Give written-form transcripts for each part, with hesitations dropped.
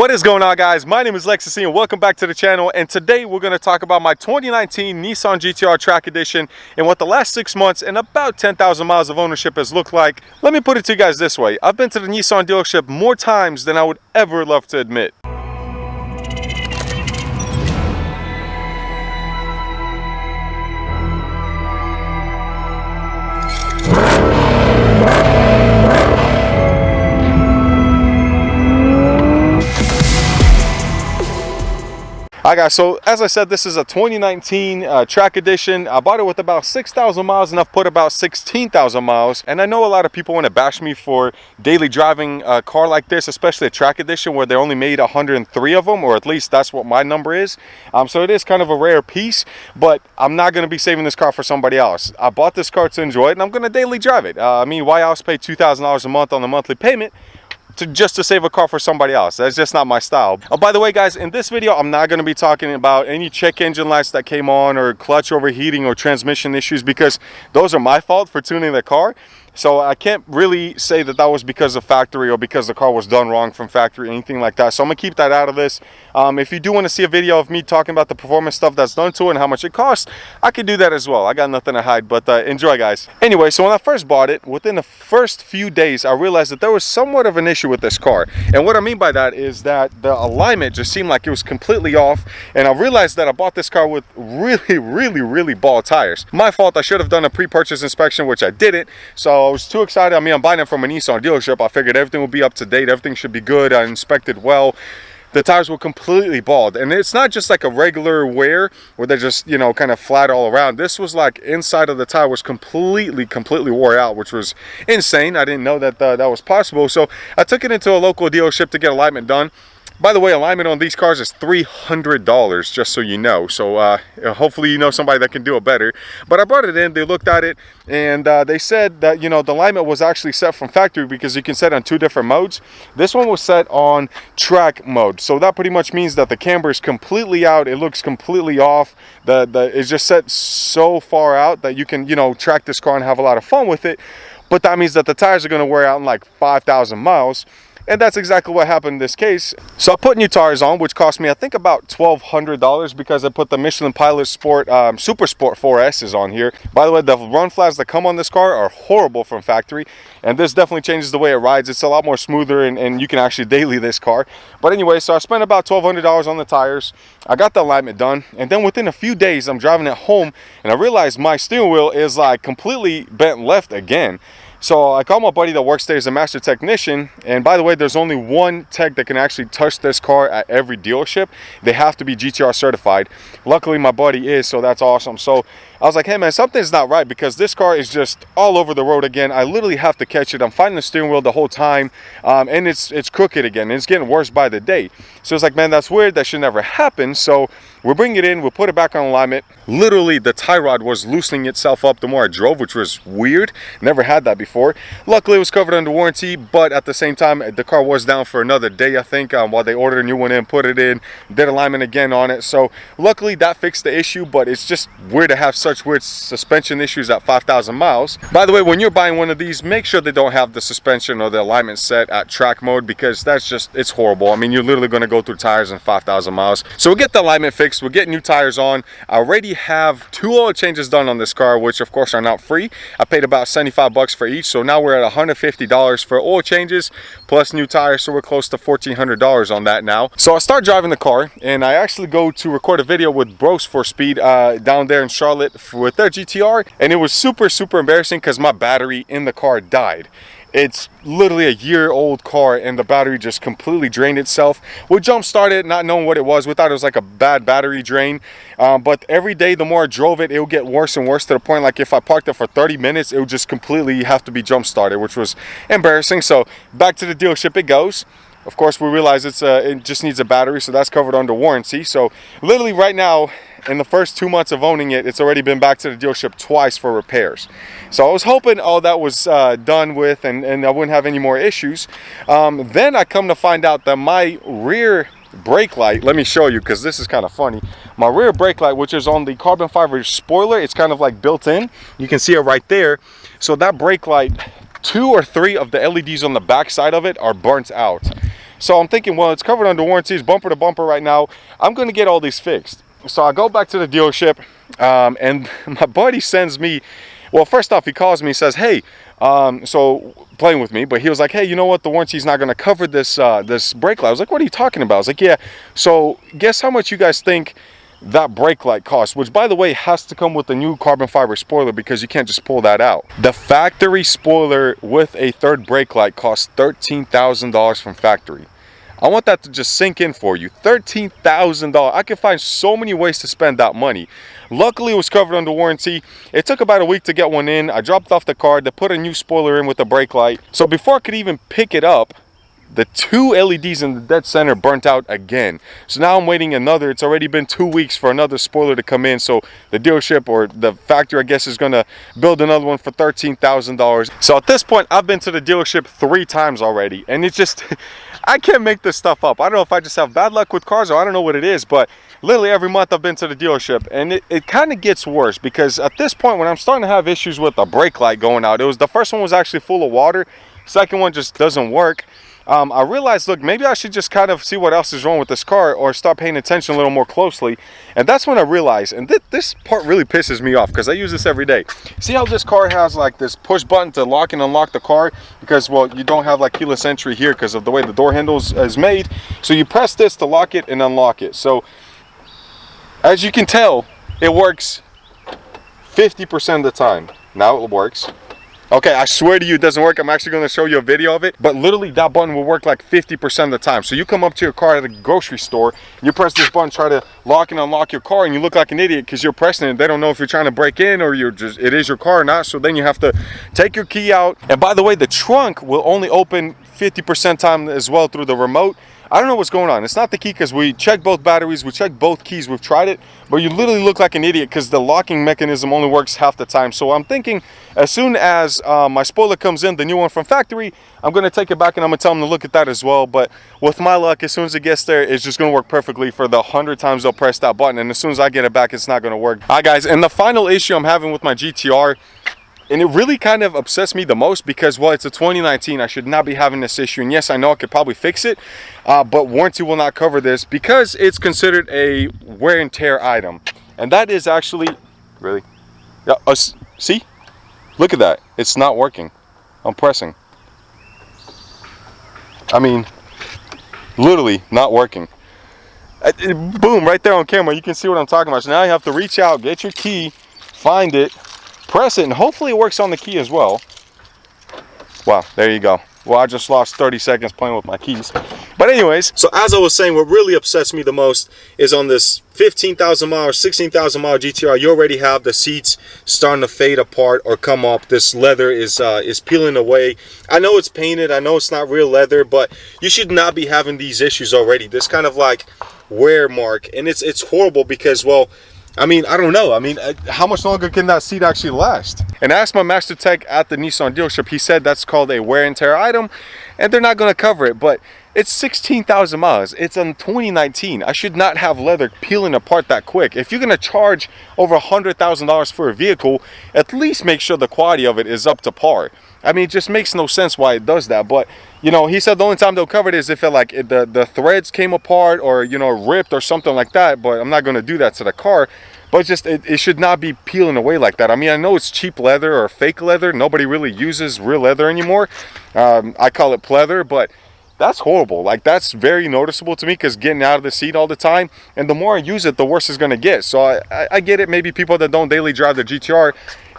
What is going on, guys? My name is Lextasy and welcome back to the channel. And today we're going to talk about my 2019 Nissan GTR Track Edition and what the last 6 months and about 10,000 miles of ownership has looked like. Let me put it to you guys this way. I've been to the Nissan dealership more times than I would ever love to admit. Alright guys, so as I said, this is a 2019 Track Edition. I bought it with about 6,000 miles and I've put about 16,000 miles. And I know a lot of people want to bash me for daily driving a car like this, especially a Track Edition where they only made 103 of them, or at least that's what my number is. So it is kind of a rare piece, but I'm not going to be saving this car for somebody else. I bought this car to enjoy it and I'm going to daily drive it. I mean, why else pay $2,000 a month on the monthly payment just to save a car for somebody else? That's just not my style. Oh, by the way, guys, in this video I'm not going to be talking about any check engine lights that came on or clutch overheating or transmission issues, because those are my fault for tuning the car. So I can't really say that that was because of factory or because the car was done wrong from factory, anything like that. So I'm gonna keep that out of this. If you do want to see a video of me talking about the performance stuff that's done to it and how much it costs, I could do that as well. I got nothing to hide, but enjoy, guys. Anyway, so when I first bought it, within the first few days I realized that there was somewhat of an issue with this car. And what I mean by that is that the alignment just seemed like it was completely off, and I realized that I bought this car with really bald tires. My fault. I should have done a pre-purchase inspection, which I didn't. So I was too excited. I mean, I'm buying it from a Nissan dealership. I figured everything would be up to date, everything should be good. I inspected well. The tires were completely bald, and it's not just like a regular wear where they're just, you know, kind of flat all around. This was like inside of the tire was completely wore out, which was insane. I didn't know that that was possible. So I took it into a local dealership to get alignment done. By the way, alignment on these cars is $300, just so you know. So hopefully you know somebody that can do it better. But I brought it in, they looked at it, and they said that, you know, the alignment was actually set from factory because you can set on 2 different modes. This one was set on track mode. So that pretty much means that the camber is completely out. It looks completely off. It's just set so far out that you can, you know, track this car and have a lot of fun with it. But that means that the tires are going to wear out in like 5,000 miles. And that's exactly what happened in this case. So I put new tires on, which cost me, I think, about $1,200, because I put the Michelin Pilot Sport Super Sport 4S's on here. By the way, the run flags that come on this car are horrible from factory, and this definitely changes the way it rides. It's a lot more smoother, and you can actually daily this car. But anyway, so I spent about $1,200 on the tires. I got the alignment done, and then within a few days I'm driving it home and I realized my steering wheel is like completely bent left again. So I called my buddy that works there as a master technician, and by the way, there's only one tech that can actually touch this car at every dealership. They have to be GTR certified. Luckily my buddy is, so that's awesome. So I was like, hey man, something's not right, because this car is just all over the road again. I literally have to catch it. I'm fighting the steering wheel the whole time, and it's crooked again, and it's getting worse by the day. So it's like, man, that's weird. That should never happen. So we'll bring it in, we'll put it back on alignment. Literally the tie rod was loosening itself up the more I drove, which was weird. Never had that before. Luckily it was covered under warranty, but at the same time the car was down for another day, I think, while they ordered a new one in, put it in, did alignment again on it. So luckily that fixed the issue, but it's just weird to have such weird suspension issues at 5,000 miles. By the way, when you're buying one of these, make sure they don't have the suspension or the alignment set at track mode, because that's just, it's horrible. I mean, you're literally going to go through tires in 5,000 miles. So we'll get the alignment fixed, we'll get new tires on. I already have 2 oil changes done on this car, which of course are not free. I paid about 75 bucks for each, so now we're at $150 for oil changes plus new tires, so we're close to $1,400 on that now. So I start driving the car, and I actually go to record a video with Bros for Speed down there in Charlotte with their GTR, and it was super embarrassing because my battery in the car died. It's literally a year-old car, and the battery just completely drained itself. We jump started not knowing what it was. We thought it was like a bad battery drain, but every day the more I drove it, it would get worse and worse, to the point like if I parked it for 30 minutes it would just completely have to be jump started, which was embarrassing. So back to the dealership it goes. Of course we realize it just needs a battery, so that's covered under warranty. So literally right now, in the first 2 months of owning it, it's already been back to the dealership twice for repairs. So I was hoping all that was done with, and I wouldn't have any more issues. Then I come to find out that my rear brake light, let me show you because this is kind of funny. My rear brake light, which is on the carbon fiber spoiler, it's kind of like built in. You can see it right there. So that brake light, 2 or 3 of the LEDs on the back side of it are burnt out. So I'm thinking, well, it's covered under warranty, it's bumper to bumper right now, I'm going to get all these fixed. So I go back to the dealership, and my buddy sends me, well, first off, he calls me, says, hey, so playing with me, but he was like, hey, you know what, the warranty's not going to cover this this brake light. I was like, what are you talking about? I was like, yeah, so guess how much you guys think that brake light costs, which by the way has to come with a new carbon fiber spoiler because you can't just pull that out. The factory spoiler with a third brake light costs $13,000 from factory. I want that to just sink in for you. $13,000. I can find so many ways to spend that money. Luckily, it was covered under warranty. It took about a week to get one in. I dropped off the car. They put a new spoiler in with the brake light. So before I could even pick it up, the two LEDs in the dead center burnt out again. So now I'm waiting another, it's already been 2 weeks for another spoiler to come in. So the dealership or the factory, I guess, is gonna build another one for $13,000. So at this point, I've been to the dealership 3 times already. And it's just, I can't make this stuff up. I don't know if I just have bad luck with cars or I don't know what it is, but literally every month I've been to the dealership, and it kind of gets worse because at this point when I'm starting to have issues with the brake light going out, the first one was actually full of water, second one just doesn't work. I realized, look, maybe I should just kind of see what else is wrong with this car or start paying attention a little more closely. And that's when I realized, and this part really pisses me off because I use this every day. See how this car has like this push button to lock and unlock the car because, well, you don't have like keyless entry here because of the way the door handle is made. So you press this to lock it and unlock it. So as you can tell, it works 50% of the time. Now it works. Okay, I swear to you it doesn't work. I'm actually going to show you a video of it. But literally that button will work like 50% of the time. So you come up to your car at a grocery store, you press this button, try to lock and unlock your car, and you look like an idiot because you're pressing it. They don't know if you're trying to break in or it is your car or not. So then you have to take your key out. And by the way, the trunk will only open 50% time as well through the remote. I don't know what's going on. It's not the key because we checked both batteries, we checked both keys, we've tried it, but you literally look like an idiot because the locking mechanism only works half the time. So I'm thinking as soon as my spoiler comes in, the new one from factory, I'm going to take it back and I'm going to tell them to look at that as well. But with my luck, as soon as it gets there, it's just going to work perfectly for the 100 times they'll press that button. And as soon as I get it back, it's not going to work. All right, guys, and the final issue I'm having with my GTR, and it really kind of upsets me the most because, well, it's a 2019. I should not be having this issue. And yes, I know I could probably fix it, but warranty will not cover this because it's considered a wear and tear item. And that is actually, really, yeah, see? Look at that. It's not working. I'm pressing. I mean, literally not working. Boom, right there on camera. You can see what I'm talking about. So now you have to reach out, get your key, find it, press it, and hopefully it works on the key as well. Wow, there you go. Well, I just lost 30 seconds playing with my keys. But anyways, so as I was saying, what really upsets me the most is on this 15,000 mile or 16,000 mile GTR, you already have the seats starting to fade apart or come up. This leather is peeling away. I know it's painted, I know it's not real leather, but you should not be having these issues already. This kind of like wear mark, and it's horrible because, well, I mean, I don't know. I mean, how much longer can that seat actually last? And I asked my master tech at the Nissan dealership. He said that's called a wear and tear item, and they're not going to cover it. But it's 16,000 miles. It's in 2019. I should not have leather peeling apart that quick. If you're going to charge over $100,000 for a vehicle, at least make sure the quality of it is up to par. I mean, it just makes no sense why it does that. But, you know, he said the only time they'll cover it is if the threads came apart or, you know, ripped or something like that. But I'm not going to do that to the car. But just it should not be peeling away like that. I mean, I know it's cheap leather or fake leather. Nobody really uses real leather anymore. I call it pleather, but that's horrible. Like, that's very noticeable to me because getting out of the seat all the time, and the more I use it, the worse it's going to get. So I get it. Maybe people that don't daily drive the GTR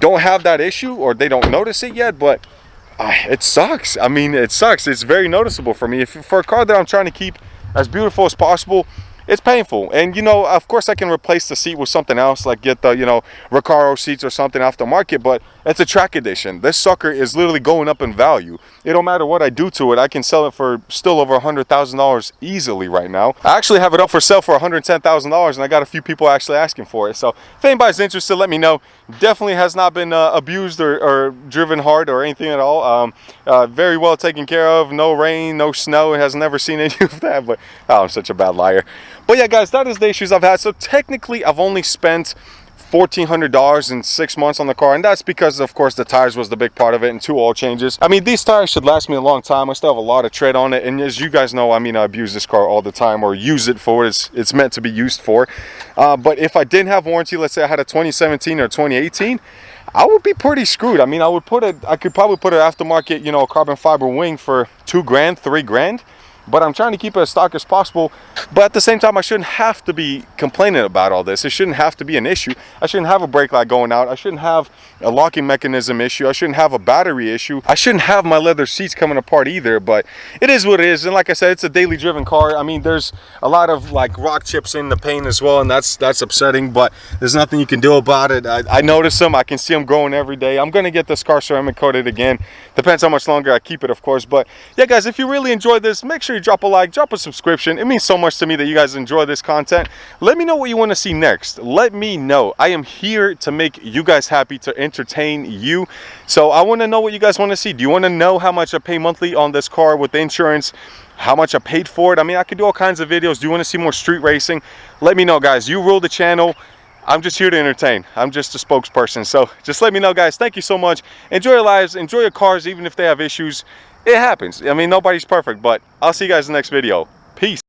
don't have that issue or they don't notice it yet, but it sucks. I mean, it sucks. It's very noticeable for me. For a car that I'm trying to keep as beautiful as possible, it's painful. And, you know, of course I can replace the seat with something else, like get the, you know, Recaro seats or something off the market, but it's a Track Edition. This sucker is literally going up in value. It don't matter what I do to it, I can sell it for still over $100,000 easily right now. I actually have it up for sale for $110,000, and I got a few people actually asking for it. So if anybody's interested, let me know. Definitely has not been abused or driven hard or anything at all. Very well taken care of. No rain, no snow. It has never seen any of that, but I'm such a bad liar. But yeah, guys, that is the issues I've had. So technically I've only spent $1,400 in 6 months on the car, and that's because of course the tires was the big part of it and 2 oil changes. I mean, these tires should last me a long time. I still have a lot of tread on it, and as you guys know, I mean, I abuse this car all the time, or use it for what it's meant to be used for. But if I didn't have warranty, let's say I had a 2017 or 2018, I would be pretty screwed. I mean, I could probably put an aftermarket, you know, carbon fiber wing for $2 grand, $3 grand. But I'm trying to keep it as stock as possible. But at the same time, I shouldn't have to be complaining about all this. It shouldn't have to be an issue. I shouldn't have a brake light going out. I shouldn't have a locking mechanism issue. I shouldn't have a battery issue. I shouldn't have my leather seats coming apart either. But it is what it is. And like I said, it's a daily driven car. I mean, there's a lot of like rock chips in the paint as well, and that's upsetting. But there's nothing you can do about it. I notice them. I can see them growing every day. I'm gonna get this car ceramic coated again. Depends how much longer I keep it, of course. But yeah, guys, if you really enjoyed this, make sure you drop a like, drop a subscription. It means so much to me that you guys enjoy this content. Let me know what you want to see next. Let me know. I am here to make you guys happy, to entertain you. So I want to know what you guys want to see. Do you want to know how much I pay monthly on this car with the insurance? How much I paid for it? I mean, I could do all kinds of videos. Do you want to see more street racing? Let me know, guys. You rule the channel. I'm just here to entertain. I'm just a spokesperson. So just let me know, guys. Thank you so much. Enjoy your lives. Enjoy your cars, even if they have issues. It happens. I mean, nobody's perfect, but I'll see you guys in the next video. Peace.